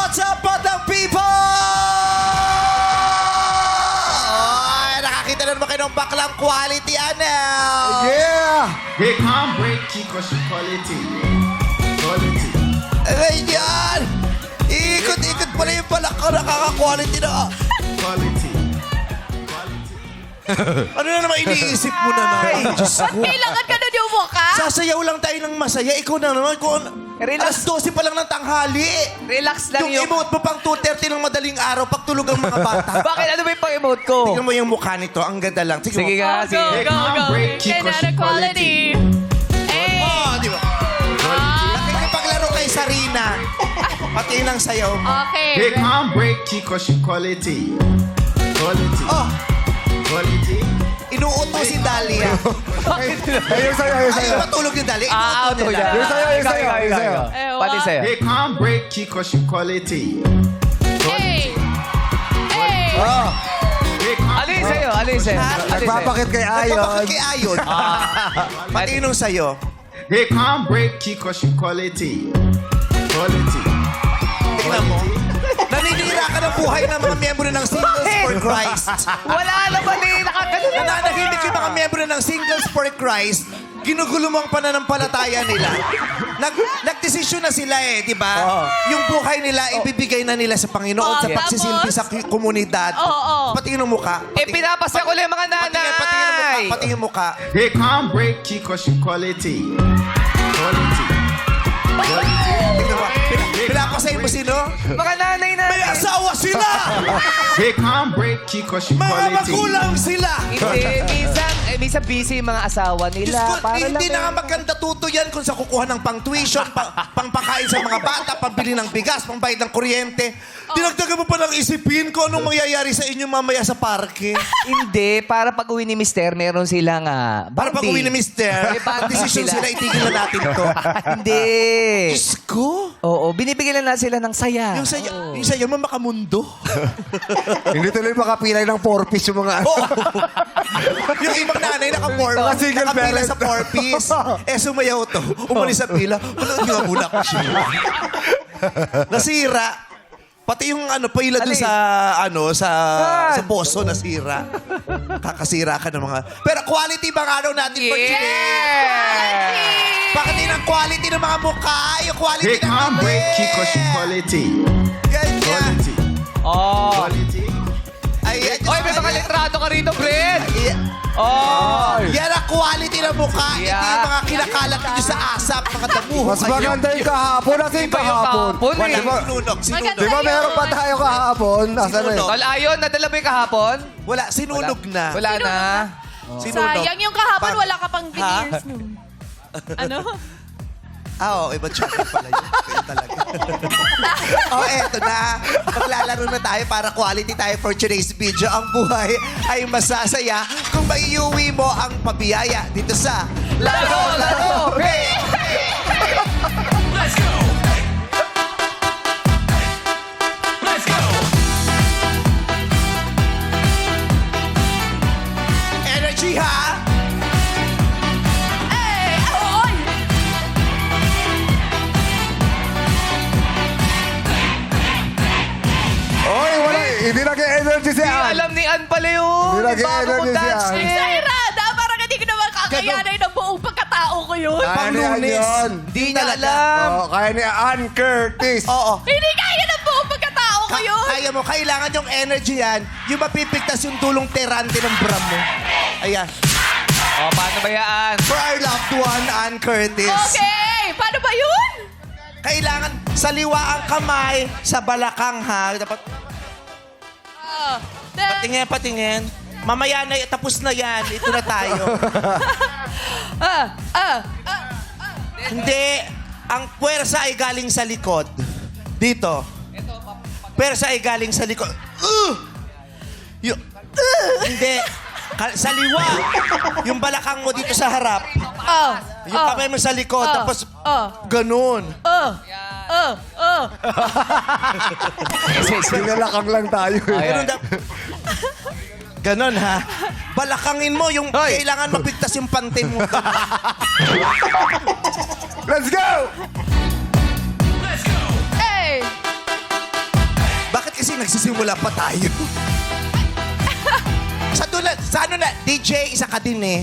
What's up, Batang People? Ay, nakakita na naman kayo ng baklang quality, Anel. Yeah! They can't break Chico's quality. Quality. Ay, yan. Ikot-ikot pala yung palaka, nakaka-quality na. Quality. Ano na naman iniisip mo na naman? Diyos ko. Kailangan ka na yung mukha? Sasayaw lang tayo ng masaya. Ikaw na naman. Alas Relax. 12 pa lang ng tanghali. Relax lang Yung yung... emote mo pang 2:30 ng madaling araw, pagtulog ang mga bata. Bakit? Ano ba yung pang-emote ko? Tingnan mo yung mukha nito. Ang ganda lang. Sige nga, sige. They can't break Chico's quality. Oh, di ba? Nakikipaglaro kay Sarina. Pati ng sayaw mo. They Okay. can't break Chico's quality. Quality. Oh, Quality. inuuto si Dalia. Ayun sa'yo, ayun sa'yo. Ayaw matulog ni Dalia. Ah, Inuuto nila. Yung sa'yo, yung sa'yo, yung sa'yo. Pati sa'yo. They can't break Chico's quality. Hey! Hey! Oh, They can't Ano yung sa'yo? Ano yung sa'yo? Ano yung sa'yo? nagpapakit kay Ayon. Nagpapakit kay Ayon. Pati nung sayo. They can't break Chico's quality. Quality. Tingnan mo. Naninira ka ng buhay ng mga miyembro ng Singles for Christ. Wala naman eh. Nakakano na. Nananahimik yung mga miyembro ng Singles for Christ. Ginugulo mo ang pananampalataya nila. Nagdesisyon na sila eh, di ba? Yung buhay nila, ibibigay na nila sa Panginoon sa Yes. pagsisilbi sa komunidad. Oo. Pati yung mukha. Eh, pinapasya ko lang yung mga nanay. Pati yung mukha. They can't break Chico's quality. Quality. Tingnan mo. Pinapasay mo sino? Mga nanay na. May asawa sila! They can't break Chico's Mga quality. magulang sila! Hindi, minsan busy yung mga asawa Diyos nila. ko, Para hindi lang na nga maganda tuto yan kung sa kukuha ng pang-tuition, pangpakain sa mga bata, pambili ng bigas, pambayad ng kuryente. Dinagdagan mo pa ng isipin kung anong mangyayari sa inyo mamaya sa parke. Hindi, para pag uwi ni Mister, meron silang Para pag uwi ni Mister, May bonding desisyon sila. sila, itigil na natin to. Hindi. Diyos ko! Oo, binibigyan na sila ng saya. Yung sa'yo mo makamundo. Hindi tuloy makapilay ng 4-piece yung mga ano. Yung ibang nanay Mga single nakapila parent. sa 4-piece. Sumayaw to. Umalis sa pila. Manood nyo nga muna ko siya. Nasira. Pati yung pila dun Alin? sa boso nasira. Kakasira ka ng mga... Pero quality bang araw natin for today? Bakit din ang quality ng mga mukha? Yung quality They ng can't break bibig. Chico's quality. Ganyan. Quality. Oh. Quality. Ay, Oy, may mga litrato ka rito, Fred. Ay, Oh. yan ang quality ng mukha. Hindi Yeah. yung mga kinakalat nyo sa asap, mga damuhan. Mas maganda yung kahapon. Nasa yung Iba yung kahapon? kahapon eh. Wala, Diba- sinunog. Di ba meron pa tayo kahapon? Asan na Sinunog. yun? Tol, ayun, nadala mo yung kahapon? Wala, sinunog na. Wala na. Sinunog. Sayang yung kahapon, Pa- wala ka pang veneers nun. Ano? Oo, iba chocolate pala yun. Kaya talaga. Eto na. Maglalaro na tayo para quality tayo for today's video. Ang buhay ay masasaya kung maiuwi mo ang pabiyaya dito sa Laro! Hey! Energy ha! Eh, oy! Oy, wala. Hindi nag-energy si Hindi Ann. alam ni Ann pala yun. Hindi lagi Yung bago energy kong dance siya. eh. Sairada, parang hindi ko naman kakayanay ng buong pagkatao ko yun. Kaya ni Ann yun. Hindi niya alam. Oh, kaya ni Ann Curtis. Oo. Hindi kaya ng buong pagkatao ko yun. Kaya mo, kailangan yung energy yan, yung mapipigtas yung tulong terante ng bram mo. Ayan. Oh, paano ba yan? For our loved one, Ann Curtis. Okay, paano ba yun? Kailangan saliwa ang kamay sa balakang ha. Dapat patingin, patingin. Mamaya na, tapos na yan. Ito na tayo. Hindi. Ang puwersa ay galing sa likod. Dito. Puwersa ay galing sa likod. Hindi. Saliwa. Yung balakang mo dito sa harap. Yung kamay mo sa likod. Tapos, ganun. Sinalakang lang tayo. Ganun, ganon ha. Balakangin mo yung kailangan mapigtas yung pantin mo. Let's go! Hey! kasi nagsisimula pa tayo. Sa ano na, DJ, isa ka din eh.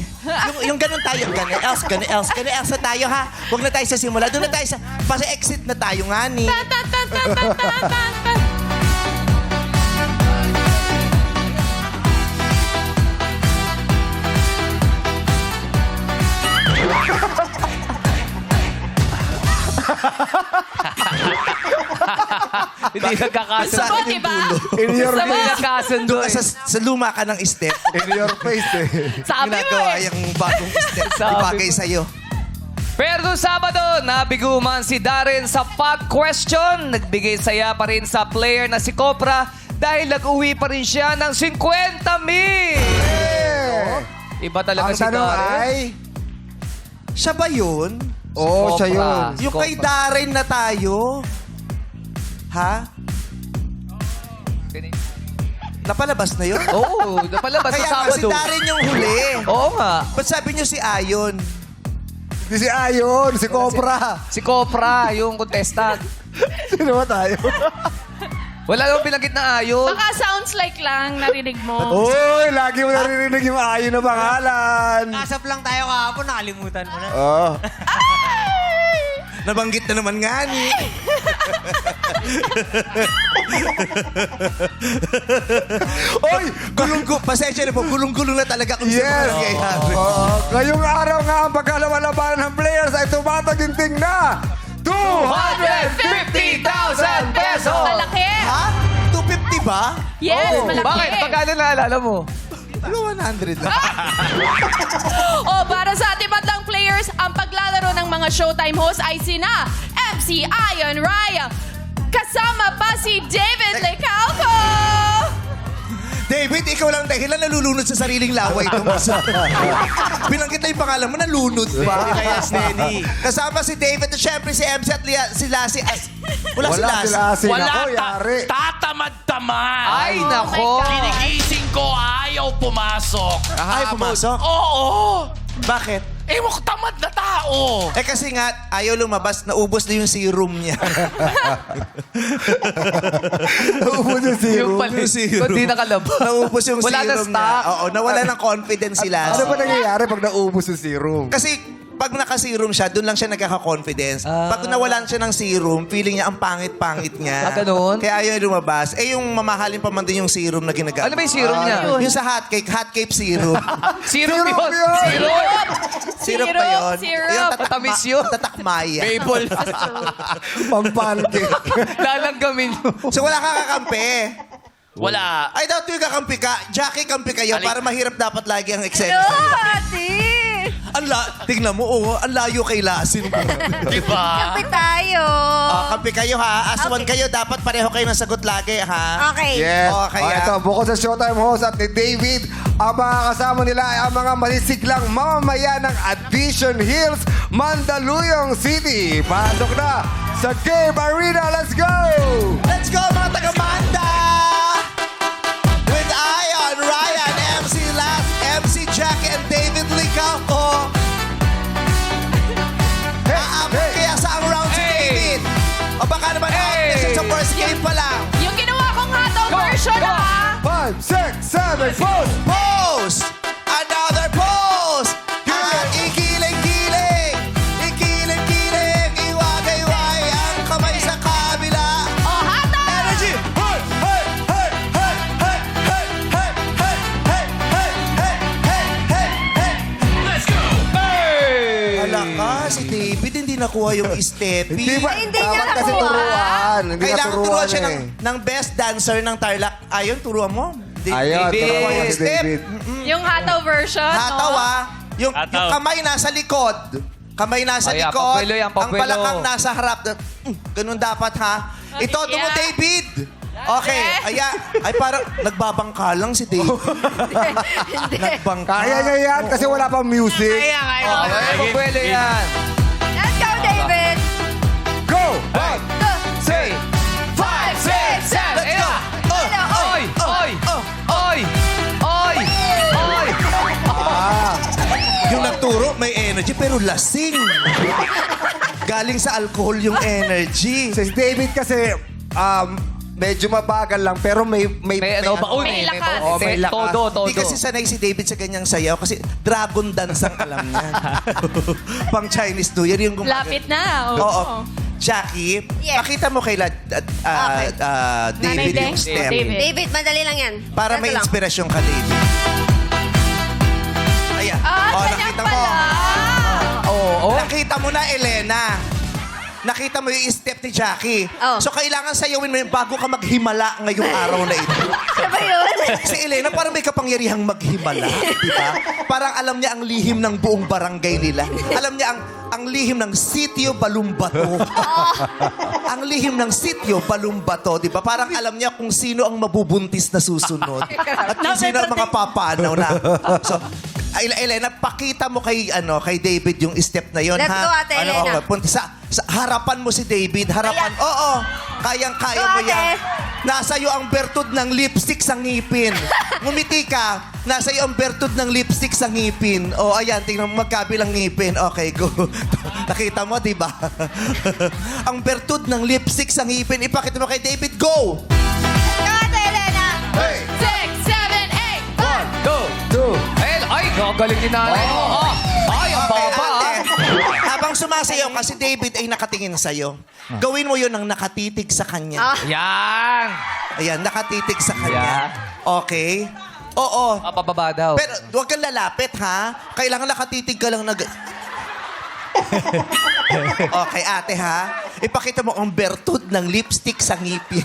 Yung ganun tayo, ganun else na tayo ha. Huwag na tayo sa simula. Doon na tayo sa, exit na tayo nga ni. Hindi nagkakasundo. Sa akin Diba? yung dulo. In your Hindi face. nagkakasundo Doon eh. ka sa luma ka ng step. In your face eh. Sabi mo Ginagawa eh. yung bagong step. Sabi Ibagay mo. sa'yo. Pero noong Sabado, nabiguman si Darren sa Pop Question. Nagbigay saya pa rin sa player na si Copra dahil nag-uwi pa rin siya ng 50,000. Iba talaga Ang si tanong Darren. ay... Siya ba yun? Oo, siya yun. Copra. Yung kay Darren na tayo? Ha? Napalabas na yun? Oo, napalabas sa Kaya nga si Sabado. Darren yung huli. Oo nga. Ba't sabi niyo si Ayon? Hindi si Ayon, si Copra. Si Copra, yung contestant. Sino ba tayo? Wala namang pinagit na ayon. Baka sounds like lang, narinig mo. Uy, lagi mo naririnig yung Ayon na pangalan. Kasap lang tayo kahapon, nakalimutan mo na. Oo. Nabanggit na naman nga ni. Oy! Pasensya na po, gulong-gulong na talaga kung Yes. saan nangyayari. Ngayong araw nga ang pagkalawalabanan ng players ay tumataginting na 250,000 pesos! Malaki. Ha? 250 ba? Yes, Oo. malaki. Bakit? Pagkano naalala mo? 100 lang. O, para sa ating batang players, ang paglalaro ng mga Showtime hosts ay sina MC Ayon Raya. Kasama pa si David Lecauco. David, ikaw lang dahilan nalulunod sa sariling laway itong isa. Binanggit na yung pangalan mo, nalunod pa. Kaya steady. Kasama si David at syempre si MC at si Lassie. Wala si Wala Lassie. sila si Wala, Nako, yari. tatamad-tamad. Ay, Oh nako. my God. Ginigising ko, ayaw pumasok. Ay, pumasok? Oo. Bakit? Eh, tamad na tao. Eh kasi nga, ayaw lumabas, naubos na yung serum niya. Naubos yung zero. Yung pala, Yung serum. kung di nakalabas. Naubos yung Wala na serum stock. niya. Oo, nawala ng confidence si Ano Lassie. ba nangyayari pag naubos yung serum? Kasi pag naka-serum siya, doon lang siya nagkaka-confidence. Pag nawalan siya ng serum, feeling niya ang pangit-pangit niya. Ah, ganun? Kaya ayaw lumabas. Eh, yung mamahalin pa man din yung serum na ginagamit. Ano ba yung serum niya? Yung sa hotcake serum. Sirup Sirup yun! yun! Sirup! Sirup ba yun? Syrup. Yung Matamis yun. tatakmaya. Maple. Pampancake. Lalanggamin mo. So wala kang kakampi. Wala. Ay, daw tuwing kakampi ka. Jackie, kampi kayo para mahirap dapat lagi ang No, eksena. ate. Tingnan mo, ang layo kay Lassie. Diba? Kapit tayo. Kampi kayo ha. Aswan kayo, dapat pareho kayo ng sagot lagi ha. Okay. Yes. Okay, Ito, bukod sa Showtime host at ni David, ang mga kasama nila ay ang mga malisiglang mamamayan ng Addition Hills, Mandaluyong City. Pasok na sa Game Arena. Let's go! Let's go mga taga-Manda! With Ayon, Ryan, MC Las, MC Jackie, and David Licauco. Aabot kaya sa ang round si David. O baka naman out na siya sa first game pa lang. Yung ginawa kong hotdog version, ha? 5, 6, 7, 4. Pose! Another pose! At ikiling-kiling! Ikiling-kiling! Iwagay-way ang kamay sa kabila. O, hotdog! Energy! Hey! Hey! Hey! Hey! Hey! Hey! Hey! Hey! Hey! Hey! Hey! Hey! Hey! Let's go. Hala ka, si David hindi nakuha yung steppy. Hindi ba? Hindi niya Dapat kasi nakuha. turuan. Hindi Kailangan naturuan turuan siya eh. ng best dancer ng Tarlac. Ayon, turuan mo. Ayun, David. turuan mo si Step. David. Yung hotdog version, Hataw no? ah. Yung Hataw. kamay nasa likod. Kamay nasa Ay, likod. pampwelo yan, Ang pampwelo. balakang nasa harap. Ganun dapat ha. Ito, Yeah. mo David. Okay. Ay parang nagbabangka lang si David. Hindi. Nagbangka. Kaya niya yan kasi wala pang music. Ay, pagpwede yan. Let's go, David. Go! 6, 5, 6, 7, Let's go. Oy! Oy! Oy! Oy! Oy! Yung nagturo, may energy pero lasing. Galing sa alcohol yung energy. Si David kasi, medyo mabagal lang, pero may May ano, baon May eh. lakas. Oh, may lakas. Todo. Hindi kasi sanay si David sa ganyang sayaw kasi dragon dance ang alam niya. Pang Chinese New Year yung Lapit na. Oo. Jackie, Yes. pakita mo kay Okay. David Deng. yung step. David. David, madali lang yan. Para Ito may lang. inspirasyon ka, David. Ayan. Ganyan Nakita mo. pala. Oo. Nakita mo na, Elena. Nakita mo yung step ni Jackie. Oh. So, kailangan sayawin mo yun bago ka maghimala ngayong araw na ito. Ano ba yun? Si Elena parang may kapangyarihang maghimala, di ba? Parang alam niya ang lihim ng buong barangay nila. Alam niya ang lihim ng sitio Balumbato. Ang lihim ng sitio Balumbato, di ba? Parang alam niya kung sino ang mabubuntis na susunod. At kung sino ang mga papanaw na. So, Elena, pakita mo kay David yung step na yon, Let's ha? go, Ate Elena. Punta sa harapan mo si David, harapan. Kaya- Oo, kayang-kaya Go, mo Ate. yan. Nasa iyo ang bertud ng lipstick sa ngipin. Ngumiti ka, nasa iyo ang bertud ng lipstick sa ngipin. O, ayan, tingnan mo magkabilang ngipin. Okay, go. Nakita mo, di ba? Ang bertud ng lipstick sa ngipin. Ipakita mo kay David, go! Go, Ate Elena. 6, 7, 8. Go. Ay, gagaling ni nanay mo. Ay, ang Okay, baba. ate. Habang sumasayaw ka, si David ay nakatingin sa'yo. Gawin mo yun ang nakatitig sa kanya. Yan. Ayan, nakatitig sa kanya. Yeah. Okay? Oo. Papababa daw. Pero huwag kang lalapit, ha? Kailangan nakatitig ka lang Okay, ate, ha? Ipakita mo ang bertud ng lipstick sa ngipin.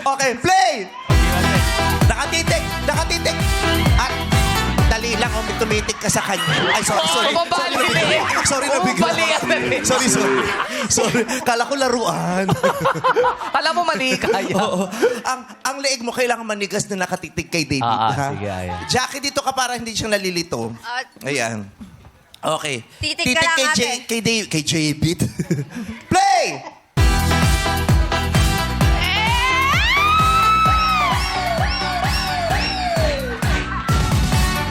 Okay, play! Nakatitig! At dali lang kung tumitig ka sa kanya. Ay, sorry. Bumabali eh. Sorry na bigla. Bumabali yan. Sorry. Kala ko laruan. Alam mo, mali kaya. Oo. Ang leeg mo kailangan manigas na nakatitig kay David. ha? Sige, ayan. Jackie, dito ka para hindi siya nalilito. Ayan. Okay. Titig ka lang, ate. Kay David. Play!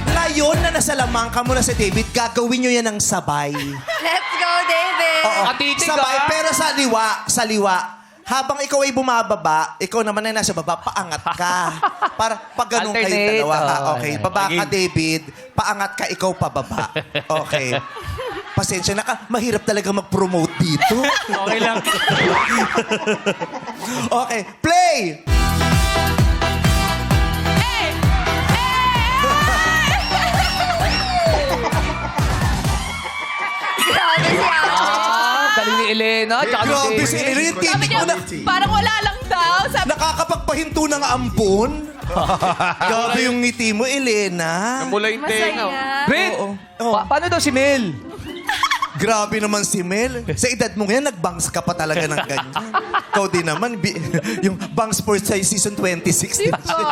Ngayon na nasa lamang ka muna sa David, gagawin nyo yan ng sabay. Let's go, David. Oo. Katitig, Sabay, ah. pero sa liwa. Habang ikaw ay bumababa, ikaw naman ay nasa baba, paangat ka. Para pag ganun kayo Alternate, dalawa. Ha? oh. Okay, baba ka, David. Paangat ka, ikaw pababa. Okay. Pasensya na ka. Mahirap talaga mag-promote dito. Okay lang. Okay, play! Grabe siya. Galing ni Elena. Tsaka ni Grabe David. si Elena. Yung Sabi titig niya, mo na. parang wala lang daw. Sabi, Nakakapagpahinto ng ampon. Grabe yung ngiti mo, Elena. masaya. Great. Paano daw si Mel? Grabe naman si Mel. Sa edad mo ngayon, nag-bangs ka pa talaga ng ganyan. Ikaw din naman, yung Bangs for Size Season 26. din siya.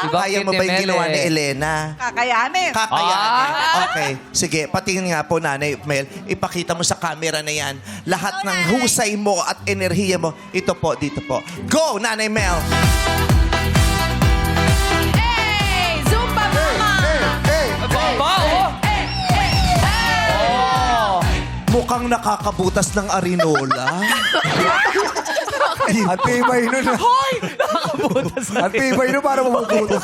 Diba, Kaya mo cute ba ni yung Mel ginawa eh. ni Elena? Kakayanin. Kakayanin. Okay. Sige, patingin nga po, Nanay Mel. Ipakita mo sa camera na yan. Lahat ng husay mo at enerhiya mo. Ito po, dito po. Go, Nanay Mel! Hey! Zumba mama! Baba, oh. Mukhang nakakabutas ng arinola. Ang tibay nun. Hoy! Nakakabutas na. Ang tibay nun para mabubutas.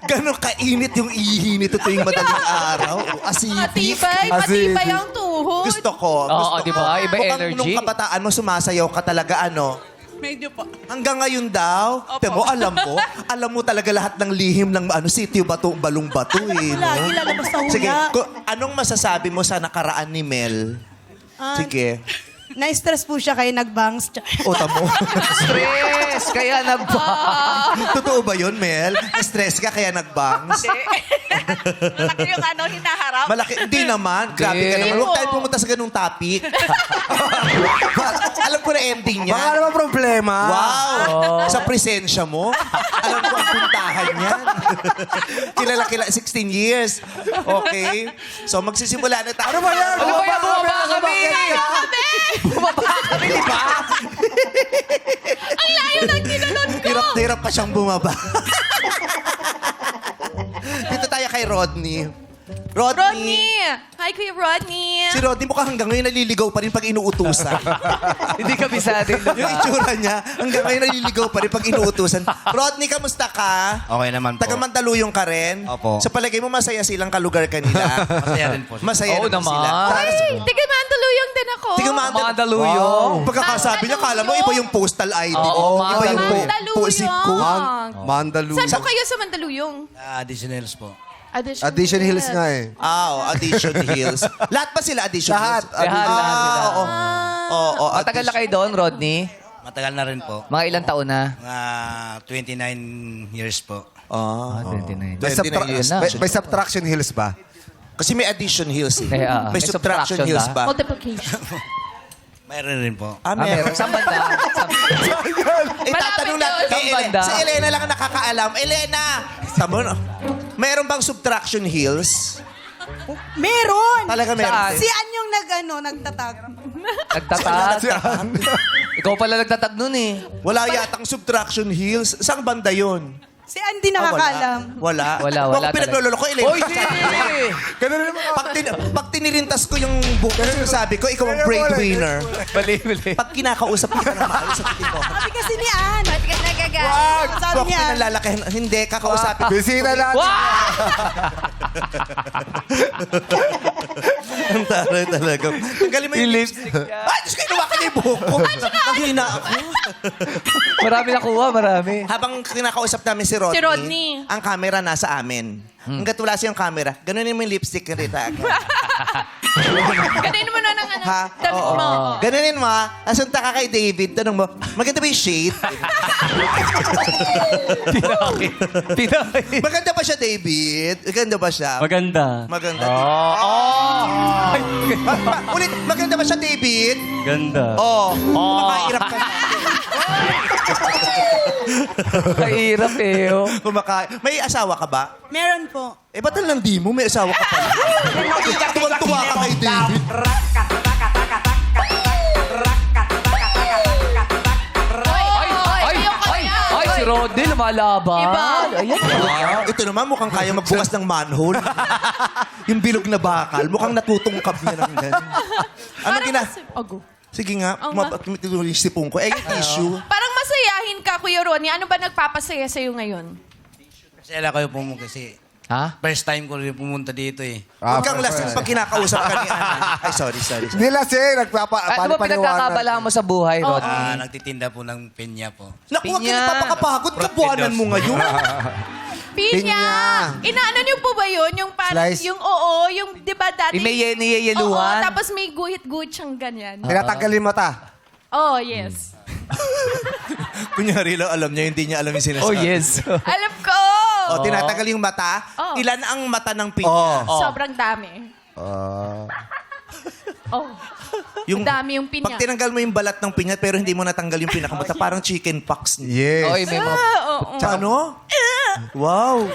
Ganon kainit yung ihi nito tuwing madaling araw. Acidic. Matibay ang tuhod. Gusto ko. Oo, di ba? Iba Mukhang energy. nung kabataan mo, sumasayaw ka talaga, Medyo po. Hanggang ngayon daw. Temo, alam mo talaga lahat ng lihim ng sitio Balumbato eh. No? Lagi lalabas sa hula. Sige, anong masasabi mo sa nakaraan ni Mel? Sige. Na-stress po siya kaya nag-bangs. O, tamo. Stress. Kaya nagba. Totoo ba yun, Mel? Na-stress ka kaya nag-bangs? Malaki yung hinaharap. Malaki. Hindi naman. Grabe ka naman. Huwag tayo pumunta sa ganung topic. Alam ko na ending niya. Baka naman problema. Wow! Sa presensya mo. Alam ko ang puntahan niyan. Kilala 16 years. Okay. So magsisimula na tayo. Ano ba yan? Ano ba yan? Bumaba kami! Bumaba kami, di ba? Ang layo ng ginanod ko! Hirap na hirap pa siyang bumaba. Dito tayo kay Rodney. Rodney! Hi, Kuya Rodney! Si Rodney mukhang hanggang ngayon naliligaw pa rin pag inuutusan. Hindi ka bisado yung Yung itsura niya, hanggang ngayon naliligaw pa rin pag inuutusan. Rodney, kamusta ka? Okay naman po. Taga Mandaluyong ka rin? Opo. Sa palagay mo, masaya silang kalugar kanila? Masaya rin po. Masaya Oo naman naman. sila. Ay, tiga Mandaluyong din ako. Tiga Mandaluyong. Pagkakasabi niya, kala mo iba yung postal ID. Oo, iba yung Mandaluyong. zip code. Mandaluyong. Saan po kayo sa Mandaluyong? Additionals po. Addition Hills nga eh. Addition Hills. Lahat ba sila Addition Lahat. Hills? Lahat sila. Oo. Oo, Matagal na kayo doon, Rodney? Matagal na rin po. Mga ilang taon na? Mga 29 years po. 29. May, 29 years. may subtraction hills ba? Kasi may Addition Hills eh. May May Subtraction subtraction Hills ba? ba? Multiplication. Mayroon rin po. Meron. Saan banda? Tatanong lang. Malapit yun. Banda. Si Elena lang ang nakakaalam. Elena! Tama no? Meron bang Subtraction Hills? Meron! Talaga meron. Saan? Si An yung nagtatag. Nagtatag. Ikaw pala nagtatag nun eh. Wala yatang Subtraction Hills. Saan banda yun? Si An di nakakaalam. Wala. Wala Huwag talaga. pinaglololo ko, Elena. Oy, di! Pag tinirintas ko yung book, sabi ko, ikaw ang breadwinner. Bali, bali. Pag kinakausap kita ng maayos sa titin mo, Sabi kasi ni An. Ba't ka nagagal? Sabi huwag niya. pinalalakihan. Hindi, kakausapin. Bisita lang. Ang taray talaga. Tanggalin mo yung Yung lipstick. Ay, Diyos ko, inuwakan niya yung buhok ko. Nanghina ako. Marami nakuha, marami. Habang kinakausap namin si Rodney, Si Rodney. ang camera nasa amin. Hanggat wala siyang camera, ganunin mo yung lipstick ni Rita. Ganin mo na ng ano. Ha? Dami Oo. mo. Ganunin mo, ha? Asunta ka kay David, tanong mo, maganda ba yung shade? Pinakit. Maganda ba siya, David? Maganda ba siya? Maganda. Maganda. Ulit, maganda ba siya, David? Ganda. Kumakairap ka na. Kahirap eh. Oh. May asawa ka ba? Meron po. Ba't lang di mo? May asawa ka pa. Tuwan-tuwa ka kay David. Ay, si Rodney lumalaban. Iba. Ayan. Ito naman, mukhang kaya magbukas ng manhole. Yung bilog na bakal, mukhang natutungkap niya ng ganun. Ano Ogo. Sige nga, Oo nga. yung sipong ko. Yung tissue. Parang masayahin ka, Kuya Ronnie. Ano ba nagpapasaya sa'yo ngayon? Kasi alam kayo po mo kasi Ha? first time ko rin pumunta dito eh. Huwag kang lasing pag kinakausap ka ni Ana. Ay, sorry. Hindi lasing. Ano ba pinagkakabala mo sa buhay, Rodney? Nagtitinda po ng penya po. Naku, huwag ka Pinya. napapakapagod. Kabuanan mo ngayon. Pinya! Inaano niyo po ba yun? Yung parang, Slice? yung yung, di ba dati? May Oo, niyeyeluhan. tapos may guhit-guhit siyang ganyan. Tinatanggal yung mata. Oh, yes. Kunyari lang alam niya, hindi niya alam yung sinasabi. Oh, yes. Alam ko! Tinatagal yung mata. Oh. Ilan ang mata ng pinya? Sobrang dami. Oh. Yung, Dami yung pinya. Pag tinanggal mo yung balat ng pinya pero hindi mo natanggal yung pinakamata, parang chicken pox. Yes. Oy, may mga... Tsaka ano? Wow.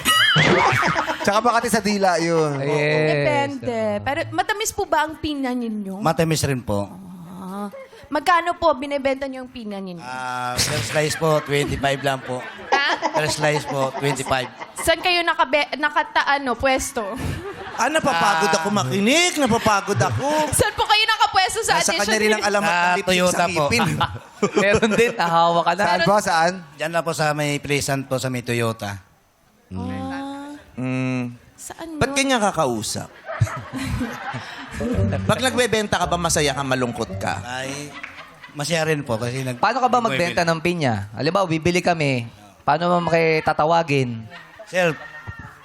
Tsaka bakit sa dila yun? Yes. Depende. Pero matamis po ba ang pinya ninyo? Matamis rin po. Magkano po binibenta niyo yung pinya ninyo? Per slice po, 25 lang po. Ha? Per slice po, 25. Saan kayo pwesto? Napapagod ako makinig. Napapagod ako. Saan po kayo nakapwesto sa Nasa addition? kanya rin ang alamat ng lipstick Toyota sa po. ngipin. Meron din, nahawa ka na. Saan ba? Saan? Diyan lang po sa may pleasant po sa may Toyota. Saan Ba't yun? kanya kakausap? Pag nagbebenta ka ba, masaya ka, malungkot ka? Ay, masaya rin po kasi Paano ka ba magbenta ng pinya? Halimbawa, bibili kami. Paano mo makitatawagin? Sir,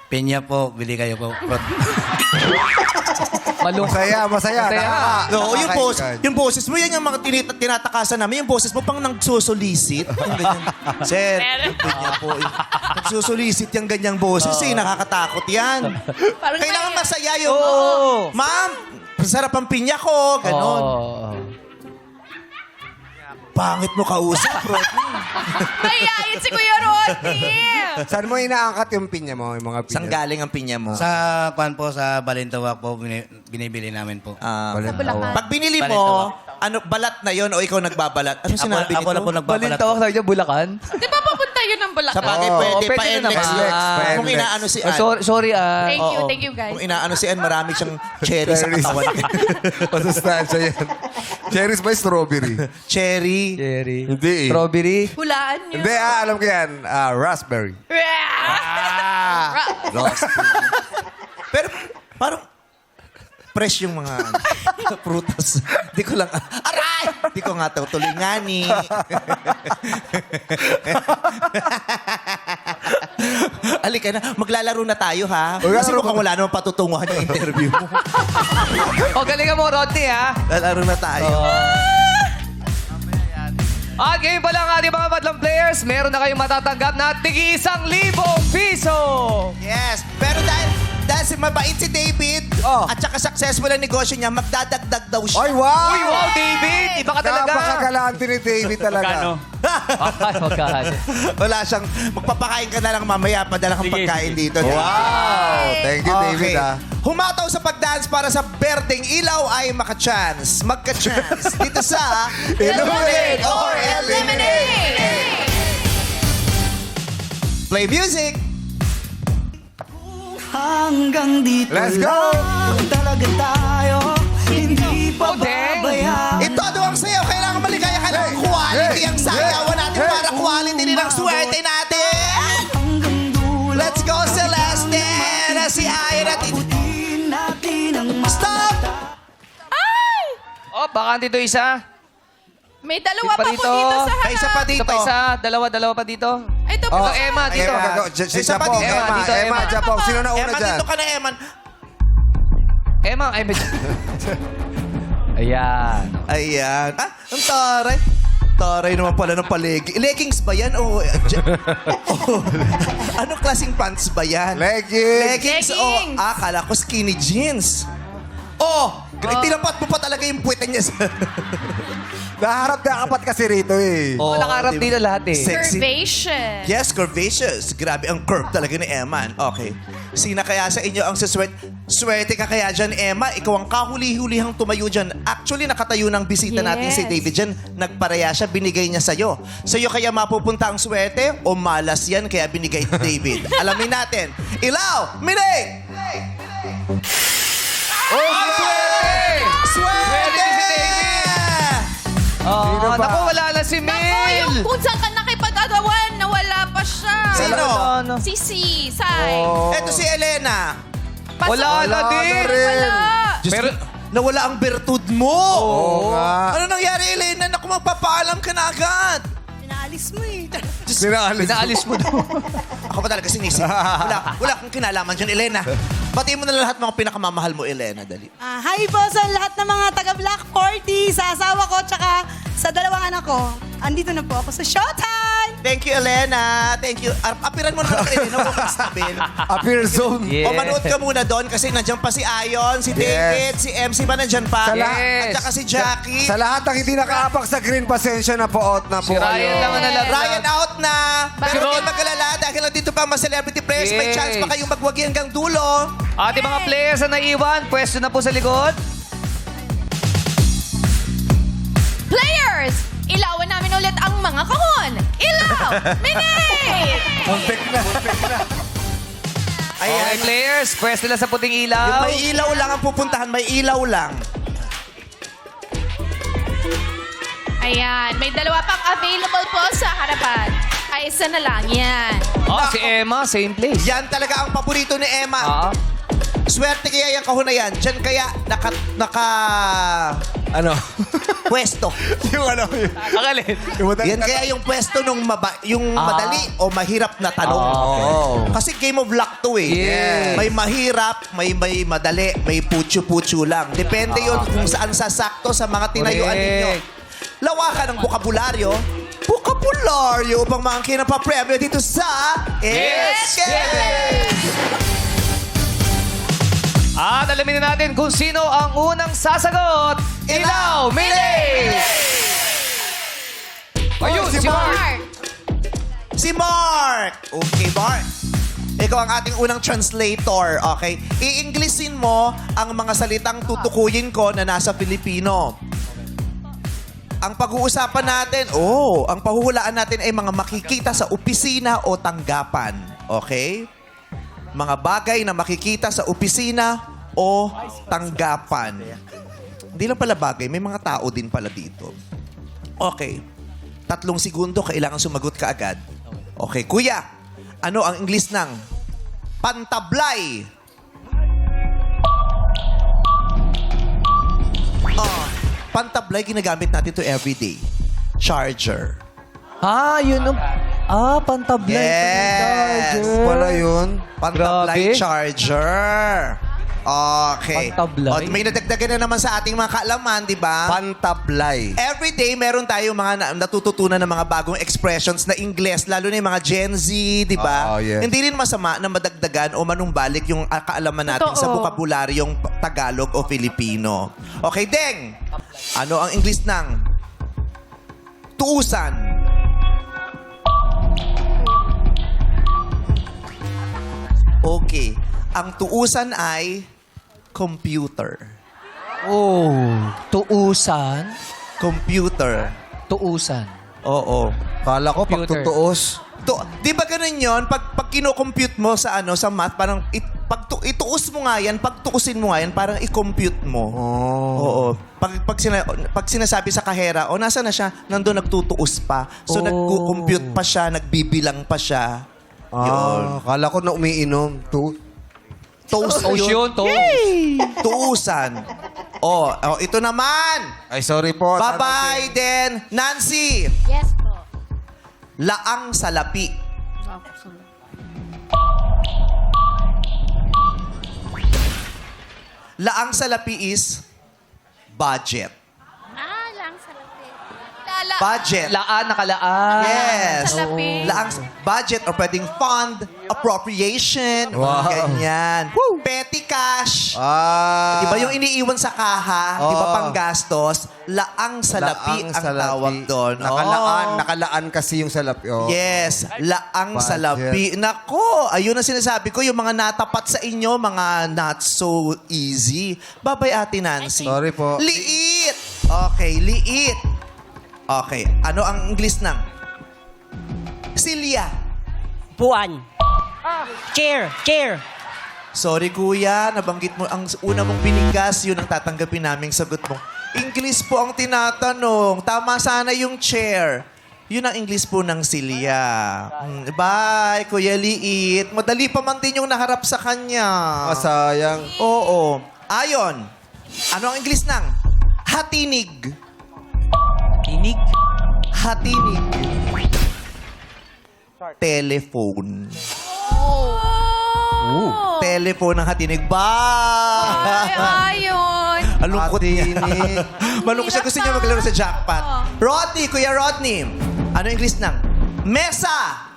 penya po, bili kayo po. Masaya. Masaya. No, yung Nakakaigan. yung boses mo, yan yung mga tinatakasan namin. Yung boses mo pang nagsusulisit. Yung ganyan. Sir, yung pinya po. Nagsusulisit yung ganyang boses. Nakakatakot yan. Parang Kailangan may- masaya yung... Oo. Ma'am, sarap ang pinya ko. Ganon. Oo. Pangit mo kausap, bro. Mayayain si Kuya Ronnie! Saan mo inaangkat yung pinya mo? Yung mga pinya? Saan galing ang pinya mo? Sa kwan po, sa Balintawak po, binibili namin po. Sa Bulacan. Pag binili Balintawak. mo, Ano, balat na yon o ikaw nagbabalat? Ano sinabi Ako na nito? po nagbabalat. Balintawak na niya, Bulacan. Di ba papunta yun ng Bulacan? Sa bagay, Oo. pwede. Oo, pwede Pa-NLEX. na naman. Pa-NLEX. Kung inaano si Ann. Sorry, Thank you guys. Kung inaano si Ann, marami siyang cherry sa katawan. Masustansya yan. Cherries ba yung strawberry? Cherry. Jerry. Hindi eh. Strawberry. Hulaan niyo. Hindi, alam ko yan. Raspberry. Lost. Pero parang fresh yung mga prutas. Di ko lang, aray! Di ko nga tuloy nga ni. Halika na, maglalaro na tayo ha. Kasi mukhang wala namang patutunguhan yung interview mo. O, galingan mo, Rodney, ha? Lalaro na tayo. At ngayon pa lang ating mga madlang players, meron na kayong matatanggap na tig 1,000 piso. Yes, pero dahil mabait si David Oh. at saka successful ang negosyo niya, magdadagdag daw siya. Ay, wow! Uy, wow, David! Iba ka talaga. Napakagalante ni David talaga. Magkano? Wala siyang, magpapakain ka na lang mamaya, padala kang pagkain dito. Wow! Thank you, David, ah. Humataw sa pagdance para sa berdeng ilaw ay magka-chance dito sa Illuminate or Eliminate. Play music. Hanggang dito Let's go! talaga tayo. Hindi pa babayaan. Ito ang sayaw. Kailangan maligaya ka ng quality ang sayawan natin para quality din ang swerte natin. Let's go, Celeste! Na si Ayan at Stop! Oh, baka dito isa. May dalawa pa po Dito. dito sa harap. Ay, isa pa Ito dito. pa isa. Dalawa pa dito. Ito Oh, po. Emma, dito. Si Isa pa Japong, dito. Emma, Dito, Emma, Emma. Japong. Sino na una Eman, dyan? dito ka na, Eman. Emma, ay, ayan. Ayan. Ah, ang taray. Taray naman pala ng palegi. Leggings ba yan? O, anong klaseng pants ba yan? Leggings. Leggings. O, akala ko skinny jeans. Tinapat mo pa talaga yung puwete niya. Naharap na kapat kasi rito eh. Oh, nakaharap diba? dito lahat eh. Sexy. Curvaceous. Yes, curvaceous. Grabe, ang curve talaga ni Eman. Okay. Sina kaya sa inyo ang swerte ka kaya dyan, Emma? Ikaw ang kahuli-hulihang tumayo dyan. Actually, nakatayo ng bisita natin si Yes. David dyan. Nagparaya siya, binigay niya sa'yo. Sa'yo kaya mapupunta ang swerte o malas yan kaya binigay ni David? Alamin natin. Ilaw! Minay! Swerte! Oh, Sino ba? naku, wala na si Ako, yung Mel. kung saan ka nakipag-agawan, nawala pa siya. Sino? Ano? Si Sai. Eto si Elena. Pasok. Wala na din. Wala. Diyos Pero- ko, nawala ang bertud mo. Oo nga. Ano nangyari, Elena? Naku, magpapaalam ka na agad. Pinaalis mo eh. Pinaalis mo doon. Ako pa talaga sinisip. Wala kang kinalaman dyan, Elena. Batiin mo na lahat mga pinakamamahal mo, Elena. Dali. Hi po sa lahat ng mga taga Black 40, sa asawa ko, tsaka sa dalawang anak ko. Andito na po ako sa Showtime! Thank you, Elena. Thank you. Apiran mo na lang, Elena. Huwag kang stabil. Appear zone. Yeah. O manood ka muna doon kasi nandiyan pa si Ayon, si David, si MC ba nandiyan pa? Sa lahat- At saka si Jackie. Sa lahat ng hindi nakaapak sa green, pasensya na po, out na po Si Ryan lang ang nalaglag. Ryan out na. Pero Si Rod- hindi magalala dahil nandito pa ang mga celebrity players. May Yes. chance pa kayong magwagi hanggang dulo. Ating mga players na naiwan, pwesto na po sa likod. Players! Ilawan namin ulit ang mga kahon. Ilaw! Minute! Okay, players, pwesto na sa puting Yung ilaw. may ilaw lang ang pupuntahan. May ilaw lang. Ayan, may dalawa pang available po sa harapan. Ay, isa na lang. Yan. Oh, si Emma, same place. Yan talaga ang paborito ni Emma. Ah. Swerte kaya yung kahon na yan. Diyan kaya naka Ano? pwesto. yung ano? Akalin. Yan kaya yung pwesto nung madali o mahirap na tanong. Oh. Kasi game of luck to eh. Yes. May mahirap, may madali, may putyo-putyo lang. Depende yun kung saan sasakto sa mga tinayuan Correct. ninyo. Lawakan ng bukabularyo. Bukabularyo upang maangkin ang papremyo dito sa Escape! At alamin na natin kung sino ang unang sasagot. Ilaw, Mili! Ayun, si Mark. Si Mark! Okay, Mark. Ikaw ang ating unang translator, okay? I-Englishin mo ang mga salitang tutukuyin ko na nasa Filipino. Ang pag-uusapan natin, ang pahuhulaan natin ay mga makikita sa opisina o tanggapan. Okay? Mga bagay na makikita sa opisina o tanggapan. Hindi lang pala bagay, may mga tao din pala dito. Okay. 3 segundo, kailangan sumagot ka agad. Okay, kuya, ano ang English ng pantablay? Pantablay, ginagamit natin to everyday. Charger. Yun ang... pantablay. Yes! Wala yun. Pantablay Grabe. charger. Okay. Pantablay. May nadagdagan na naman sa ating mga kaalaman, di ba? Pantablay. Everyday, meron tayong mga natututunan ng mga bagong expressions na Ingles, lalo na yung mga Gen Z, di ba? Yes. Hindi rin masama na madagdagan o manumbalik yung kaalaman natin sa Totoo. bukabularyong Tagalog o Filipino. Okay, Deng! Ano ang English ng tuusan? Okay. Ang tuusan ay computer. Tuusan. Computer. Tuusan. Oo. Kala ko Computer. pagtutuos. Di ba ganun yun? Pag kino-compute mo sa sa math, parang ituus mo nga yan, pagtuusin mo nga yan, parang i-compute mo. Oo. Pag sinasabi sa kahera, nasa na siya? Nandun nagtutuus pa. So nag-compute pa siya, nagbibilang pa siya. Yun. Kala ko na umiinom. Toast Ocean, to. Tuusan. Ito naman. Ay, sorry po. Bye-bye then. Nancy. Yes po. Laang salapi. Laang salapi is budget. Lang sa lapit. Budget. Laan, nakalaan. Yes. Salapi. Laang budget or pwedeng fund, appropriation, Wow. ganyan. Petty cash. Di ba yung iniiwan sa kaha, di ba Oo. panggastos? Laang salapi ang tawag doon. Nakalaan kasi yung salapi. Oh. Yes, laang Budget. salapi. Nako, ayun ang sinasabi ko, yung mga natapat sa inyo, mga not so easy. Babay, Ate Nancy. Sorry po. Liit. Okay, liit. Okay, ano ang English ng silya? Buwan. Chair. Sorry kuya, nabanggit mo ang una mong binigas, yun ang tatanggapin naming sagot mo. English po ang tinatanong. Tama sana yung chair. Yun ang English po ng silya. Bye, Kuya Liit. Madali pa man din yung naharap sa kanya. Sayang. Oo. Ayon. Ano ang English ng hatinig? Tinig. Hatinig. Telephone. Telephone ang hatinig. Ayun. Ang lungkot niya. Hatinig. Malungkot siya. Gusto niya maglaro sa jackpot. Rodney, Kuya Rodney. Ano ang English ng mesa?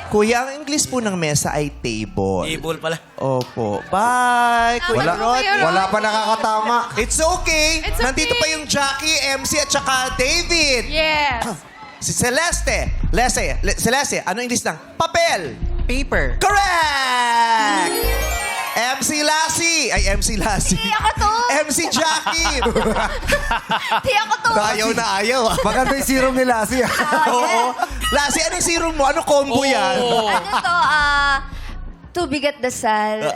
Kuya, ang English po ng mesa ay table. Table pala. Opo. Bye, Kuya Rodney. Wala pa nakakatama. It's okay. It's Nandito okay. pa yung Jackie, MC, at saka David. Yes. Si Celeste. Celeste, ano English ng papel? Paper. Correct! MC Lassie. Ay, MC Lassie. Di ako to. MC Jackie. Di ako to. ayaw na ayaw. Maganda yung serum ni Lassie. Oo. Lassie, anong serum mo? Ano combo yan? Ano to? Tubig at dasal.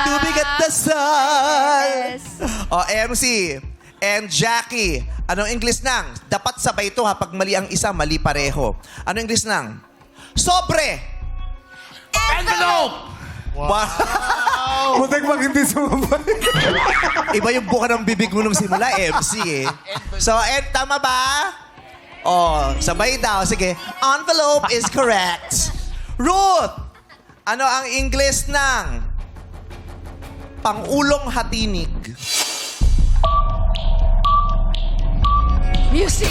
Tubig at dasal. Yes. MC and Jackie. Anong English ng? Dapat sabay ito ha. Pag mali ang isa, mali pareho. Anong English ng? Sobre. Envelope! Wow. Butik pag hindi sumabay. Iba yung buka ng bibig mo nung simula, MC eh. So, tama ba? Sabay daw. Sige. Envelope is correct. Ruth! Ano ang English ng pang-ulong hatinig? Music.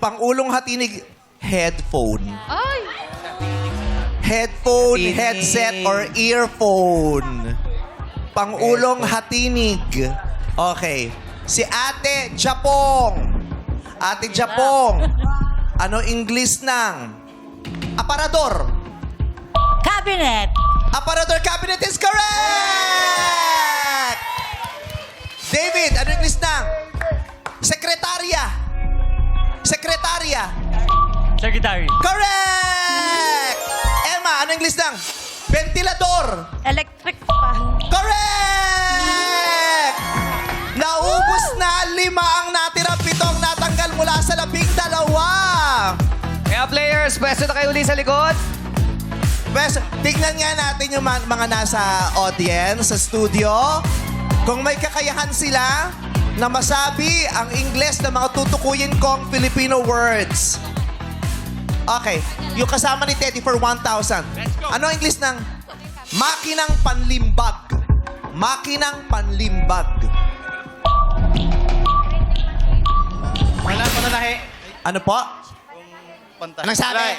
Pang-ulong hatinig, headphone. Ay. Headphone, Tinig. headset, or earphone. Pang-ulong hatinig. Okay. Si Ate Japong. Ate Japong. Ano English ng aparador? Cabinet. Aparador cabinet is correct! David, ano English ng? Sekretarya. Sekretarya. Secretary. Correct! Emma, ano English ng? Ventilador. Electric fan. Correct! Naubos na 5 ang natira, 7 ang natanggal mula sa 12. Kaya players, pwesto na kayo uli sa likod. Bes, tignan nga natin yung mga nasa audience, sa studio. Kung may kakayahan sila na masabi ang Ingles na mga tutukuyin kong Filipino words. Okay, yung kasama ni Teddy for 1,000. Ano ang English ng makinang panlimbag? Makinang panlimbag. Wala pa na Ano po? Anong sabi?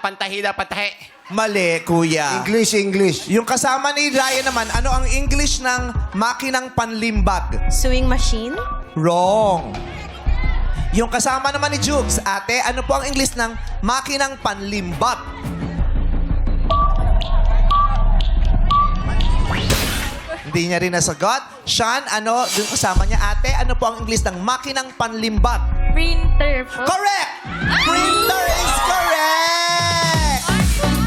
Pantahida, pantahi. Mali, kuya. English. Yung kasama ni Ryan naman, ano ang English ng makinang panlimbag? Sewing machine? Wrong. Yung kasama naman ni Jukes, ate, ano po ang English ng makinang panlimbag? Hindi niya rin nasagot. Sean, ano, yung kasama niya, ate, ano po ang English ng makinang panlimbag? Printer po. Correct! Printer is correct!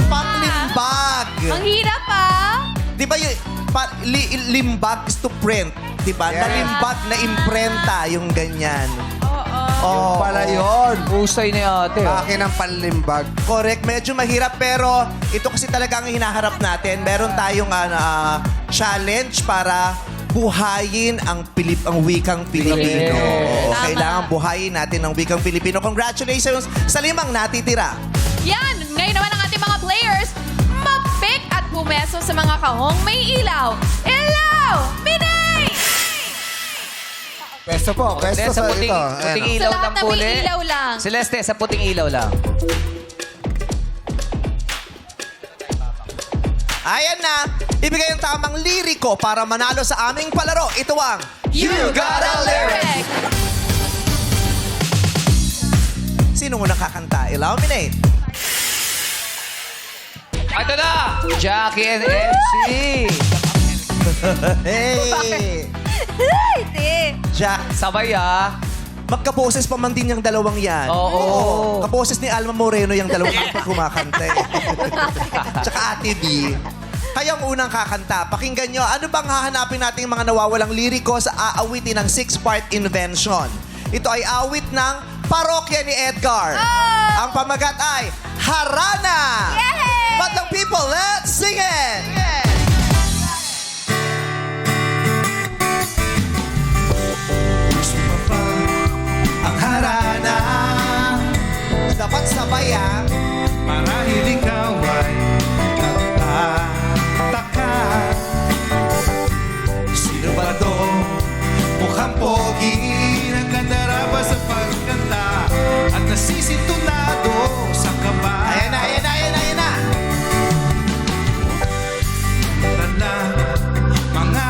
Panglimbag. Ang hirap ah. Di ba yung limbag is to print? Di ba? Yes. Nalimbag na imprenta, yung ganyan. Yung pala yun. Husay ni ate. Akin ang panlimbag. Correct. Medyo mahirap pero ito kasi talaga ang hinaharap natin. Meron tayong challenge para buhayin ang wikang Pilipino. Oo, Tama. kailangan buhayin natin ang wikang Pilipino. Congratulations sa 5 natitira. Yan! Ngayon naman ang ating mga players, mag-pick at pumeso sa mga kahong may ilaw. Ilaw! Minay! Pwesto po. Pwesto Sa sa puting, ito. puting Ayan. ilaw Sa lahat lang na po may ulit. ilaw lang. Celeste, sa puting ilaw lang. Ayan na. Ibigay ang tamang liriko para manalo sa aming palaro. Ito ang You Got a Lyric! Sino unang kakanta? Illuminate. Ito na! Jackie and MC. Hey! Jack, Sabay ah. magkaposes pa man din yung dalawang yan. Oo. Kaposes ni Alma Moreno yung dalawang yan pag kumakanta eh. Tsaka Ate B. Kayong unang kakanta. Pakinggan nyo, ano bang hahanapin natin mga nawawalang liriko sa aawitin ng 6-part invention? Ito ay awit ng parokya ni Edgar. Ang pamagat ay Harana! Madlang people, let's sing it! Ang harana. Dapat sabay ah. Marahil ikaw ay nagtataka. Sino ba to? Mukhang pogi. Nagkandara ba sa pagkanta? At nasisintunado sa kaba. Ayan na, ayan na, ayan na, ayan na. Tala, mga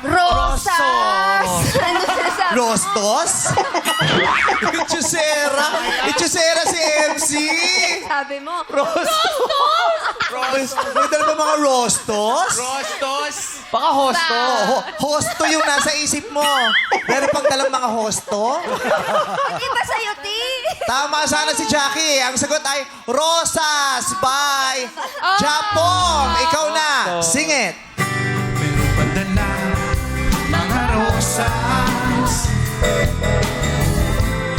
Rosas! Ano sinasabi? Rostos? Itchusera? Itchusera si MC? Sabi mo? May dala ba mga Rostos? Rostos. Baka hosto. Hosto yung nasa isip mo. Meron pang dalang mga hosto? Kita sa'yo, Ti! Tama sana si Jackie. Ang sagot ay Rosas by Japong. Ikaw na. Sing it. Meron ba dala mga rosas?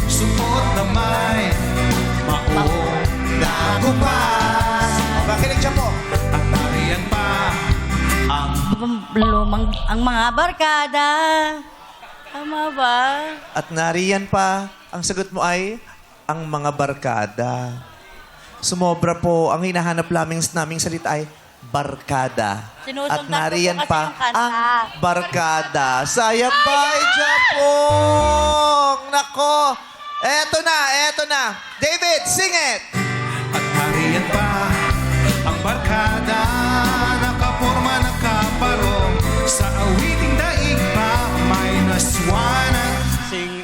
Suot na may maong nagupas. Makinig siya po. At nariyan pa ang Lumang ang mga barkada. Tama ba? At nariyan pa, ang sagot mo ay ang mga barkada. Sumobra po, ang hinahanap naming salita ay barkada. At Sinusundan ko nariyan po kasi pa yung kanta. ang barkada. Sayang pa, Japong! Nako! Eto na. David, sing it! At nariyan pa ang barkada, nakaporma, nakaparong sa awiting daig pa, -1 at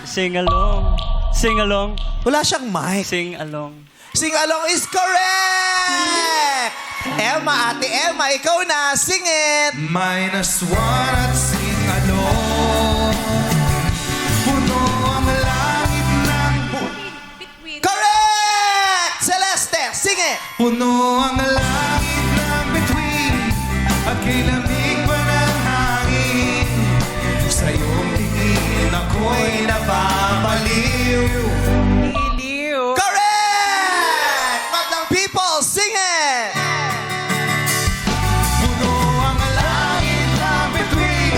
Sing along. Sing along. Wala siyang mic. Sing along. Sing along is correct! Emma, Ate Emma, ikaw na. Sing it! -1 at sing along. Puno ang langit ng Correct! Celeste, sing it! Puno ang langit ng bituin at kay lamig pa ng hangin. Sa iyong tingin ako'y napapaliw. Correct! Madlang people, sing it! Puno ang langit ng bituin